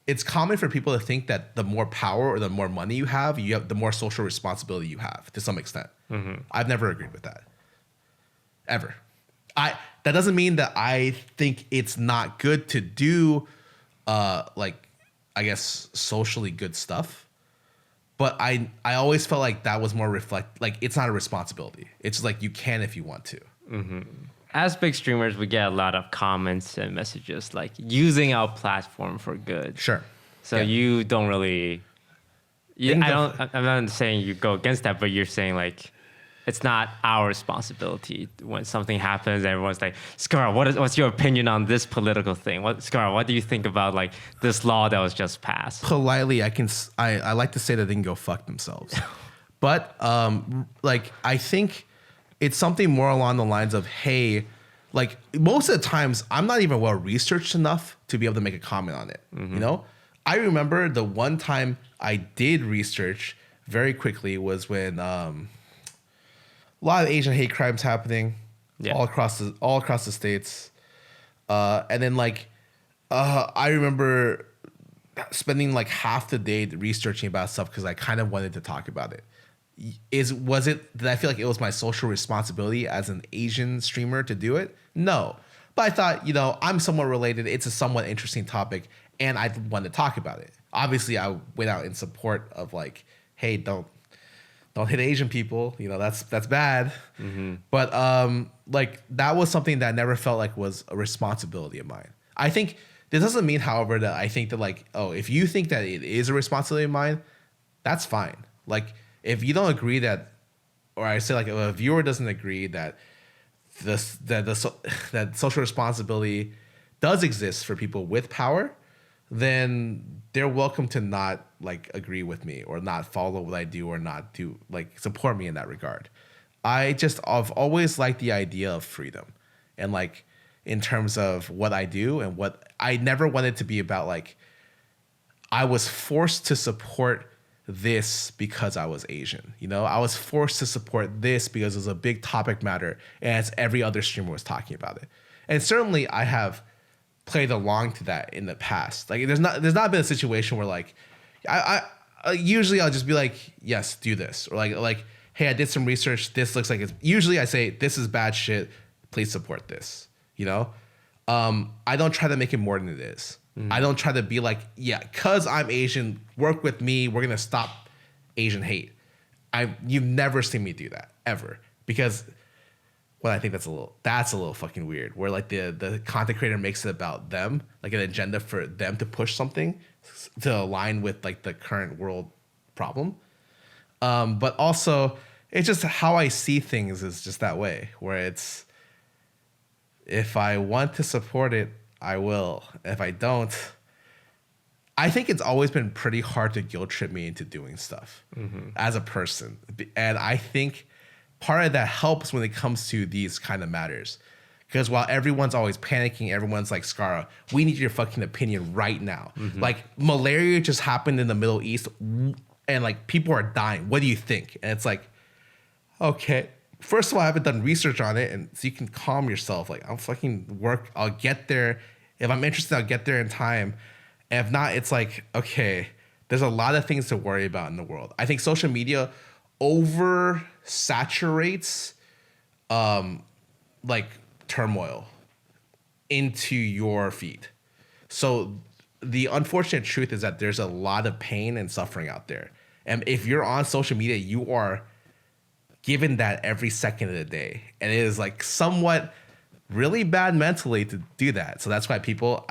it's common for people to think that the more power or the more money you have the more social responsibility you have to some extent. I've never agreed with that. Ever. That doesn't mean that I think it's not good to do like, I guess, socially good stuff. But I always felt like that was more like it's not a responsibility. It's like you can if you want to. As big streamers, we get a lot of comments and messages like using our platform for good. Sure. So you don't really. I'm not saying you go against that, but you're saying like it's not our responsibility when something happens. Everyone's like, Scarra, what's your opinion on this political thing? Scarra, what do you think about like this law that was just passed? Politely, I like to say that they can go fuck themselves. But like I think it's something more along the lines of, hey, like most of the times I'm not even well researched enough to be able to make a comment on it. You know, I remember the one time I did research very quickly was when a lot of Asian hate crimes happening all across the states, and then like I remember spending like half the day researching about stuff because I kind of wanted to talk about it. Did I feel like it was my social responsibility as an Asian streamer to do it? No. But I thought, you know, I'm somewhat related. It's a somewhat interesting topic and I wanted to talk about it. Obviously, I went out in support of like, hey, don't hit Asian people. You know, that's bad. But like that was something that I never felt like was a responsibility of mine. I think this doesn't mean, however, that I think that like, oh, if you think that it is a responsibility of mine, that's fine. Like, if you don't agree that, or I say like if a viewer doesn't agree that that social responsibility does exist for people with power, then they're welcome to not like agree with me or not follow what I do or not do like support me in that regard. I've always liked the idea of freedom and like in terms of what I do and what I never wanted to be about like I was forced to support this because I was Asian. You know, I was forced to support this because it was a big topic matter as every other streamer was talking about it. And certainly I have played along to that in the past. Like there's not been a situation where like I usually I'll just be like, yes, do this. Or like, hey, I did some research. This looks like it's usually I say this is bad shit. Please support this. You know? I don't try to make it more than it is. I don't try to be like, yeah, because I'm Asian, work with me. We're going to stop Asian hate. You've never seen me do that, ever. Because, well, I think that's a little fucking weird. Where, like, the content creator makes it about them, like an agenda for them to push something to align with, like, the current world problem. But also, it's just how I see things is just that way. Where it's, if I want to support it, I will. If I don't, I think it's always been pretty hard to guilt trip me into doing stuff as a person. And I think part of that helps when it comes to these kind of matters. Because while everyone's always panicking, everyone's like, Scarra, we need your fucking opinion right now. Like malaria just happened in the Middle East and like people are dying. What do you think? And it's like, okay. First of all, I haven't done research on it, and so you can calm yourself. Like, I'll fucking work. I'll get there. If I'm interested, I'll get there in time. And if not, it's like, okay, there's a lot of things to worry about in the world. I think social media oversaturates like turmoil into your feed. So the unfortunate truth is that there's a lot of pain and suffering out there. And if you're on social media, you are given that every second of the day. And it is like somewhat really bad mentally to do that. So that's why people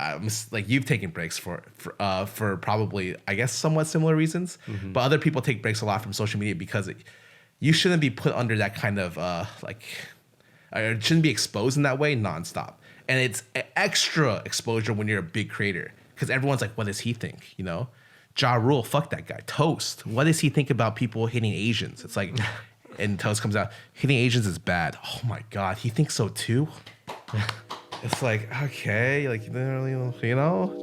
like you've taken breaks for probably, I guess, somewhat similar reasons. But other people take breaks a lot from social media because you shouldn't be put under that kind of like, it shouldn't be exposed in that way nonstop. And it's extra exposure when you're a big creator because everyone's like, what does he think? You know, Ja Rule, fuck that guy. Toast. What does he think about people hitting Asians? It's like, and Toast comes out, hitting Asians is bad. Oh my God, he thinks so too? It's like, okay, like, you know?